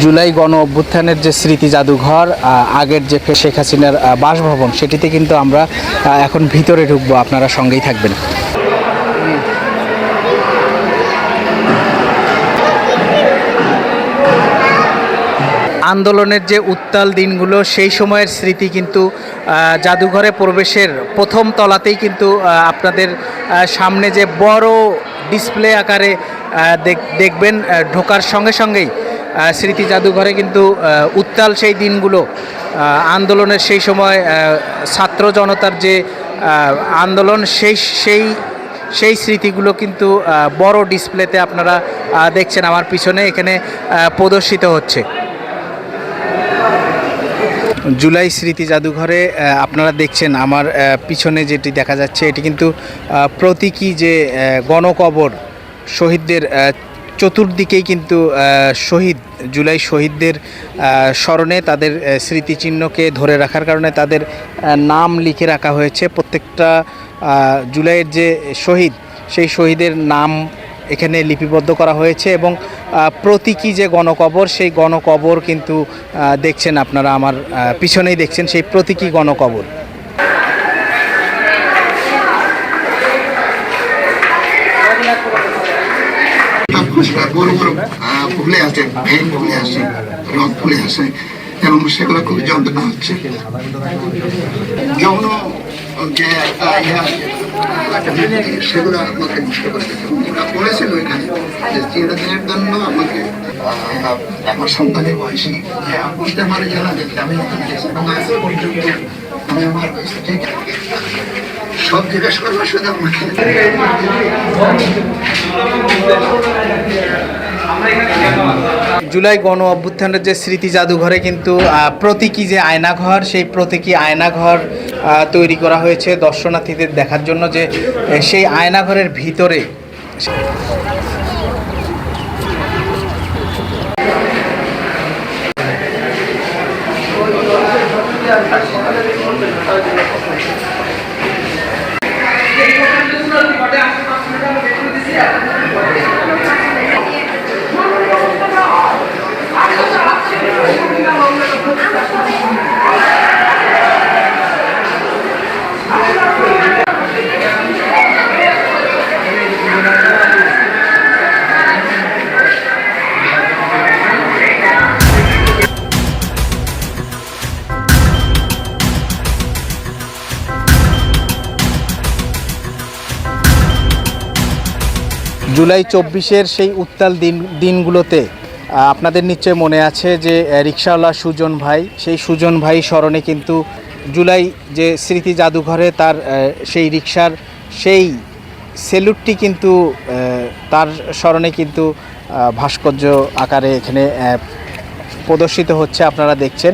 জুলাই গণ অভ্যুত্থানের যে স্মৃতি জাদুঘর, আগের যে শেখ হাসিনার বাসভবন, সেটিতে কিন্তু আমরা এখন ভিতরে ঢুকবো। আপনারা সঙ্গেই থাকবেন। আন্দোলনের যে উত্তাল দিনগুলো, সেই সময়ের স্মৃতি কিন্তু জাদুঘরে প্রবেশের প্রথম তলাতেই কিন্তু আপনাদের সামনে যে বড় ডিসপ্লে আকারে দেখবেন। ঢোকার সঙ্গে সঙ্গেই স্মৃতি জাদুঘরে কিন্তু উত্তাল সেই দিনগুলো, আন্দোলনের সেই সময় ছাত্র জনতার যে আন্দোলন, সেই স্মৃতিগুলো কিন্তু বড় ডিসপ্লেতে আপনারা দেখছেন আমার পিছনে এখানে প্রদর্শিত হচ্ছে। জুলাই স্মৃতি জাদুঘরে আপনারা দেখছেন আমার পিছনে যেটি দেখা যাচ্ছে, এটি কিন্তু প্রতীকী যে গণকবর, শহীদদের চতুর্দিকেই কিন্তু জুলাই শহীদদের স্মরণে তাদের স্মৃতিচিহ্নকে ধরে রাখার কারণে তাদের নাম লিখে রাখা হয়েছে। প্রত্যেকটা জুলাইয়ের যে শহীদ, সেই শহীদের নাম এখানে লিপিবদ্ধ করা হয়েছে এবং প্রতীকী যে গণকবর, সেই গণকবর কিন্তু দেখছেন আপনারা আমার পিছনেই দেখছেন সেই প্রতীকী গণকবর। বড় বড় ফুলে আছে, ভেন ফুলে আসে, রথ ফুলে আসে এবং সেগুলো খুবই যন্ত্রণা হচ্ছে। যৌন যে সেগুলো আমাকে নষ্ট করে দিতে বলেছিল এখানে যে চিরদিনের জন্য আমাকে আমার সন্তানের বয়সী বুঝতে পারে জানা যেতে আমি এবং আজ পর্যন্ত আমি আমার সব জিজ্ঞেস করবো শুধু আমাকে। জুলাই গণ অভ্যুত্থানের যে স্মৃতি জাদুঘরে কিন্তু প্রতীকী যে আয়নাঘর, সেই প্রতীকী আয়নাঘর তৈরি করা হয়েছে দর্শনার্থীদের দেখার জন্য, যে সেই আয়নাঘরের ভিতরে জুলাই 24-এর সেই উত্তাল দিনগুলোতে আপনাদের নিশ্চয় মনে আছে যে রিকশাওয়ালা সুজন ভাই, সেই সুজন ভাই স্মরণে কিন্তু জুলাই যে স্মৃতি জাদুঘরে তার সেই রিকশার সেই সেলুটটি কিন্তু তার স্মরণে কিন্তু ভাস্কর্য আকারে এখানে প্রদর্শিত হচ্ছে। আপনারা দেখছেন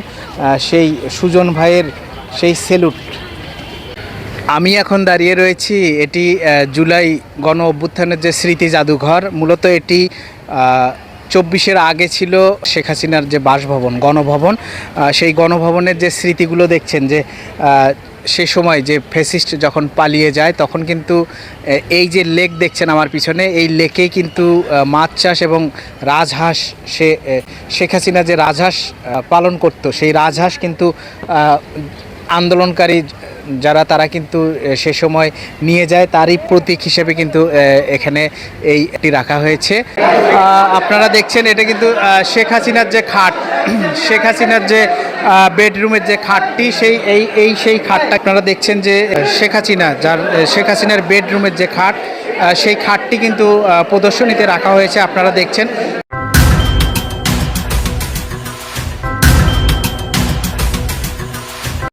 সেই সুজন ভাইয়ের সেই সেলুট। আমি এখন দাঁড়িয়ে রয়েছি, এটি জুলাই গণ অভ্যুত্থানের যে স্মৃতি জাদুঘর। মূলত এটি 24-এর আগে ছিল শেখ হাসিনার যে বাসভবন, গণভবন। সেই গণভবনের যে স্মৃতিগুলো দেখছেন, যে সে সময় যে ফ্যাসিস্ট যখন পালিয়ে যায়, তখন কিন্তু এই যে লেক দেখছেন আমার পিছনে, এই লেকেই কিন্তু মাছ চাষ এবং রাজহাঁস, শেখ হাসিনা যে রাজহাঁস পালন করত, সেই রাজহাঁস কিন্তু আন্দোলনকারী যারা তারা কিন্তু সে সময় নিয়ে যায়, তারই প্রতীক হিসেবে কিন্তু এখানে এইটি রাখা হয়েছে। আপনারা দেখছেন এটা কিন্তু শেখ হাসিনার যে খাট, শেখ হাসিনার যে বেডরুমের যে খাটটি, সেই খাটটা আপনারা দেখছেন যে শেখ হাসিনার বেডরুমের যে খাট, সেই খাটটি কিন্তু প্রদর্শনীতে রাখা হয়েছে। আপনারা দেখছেন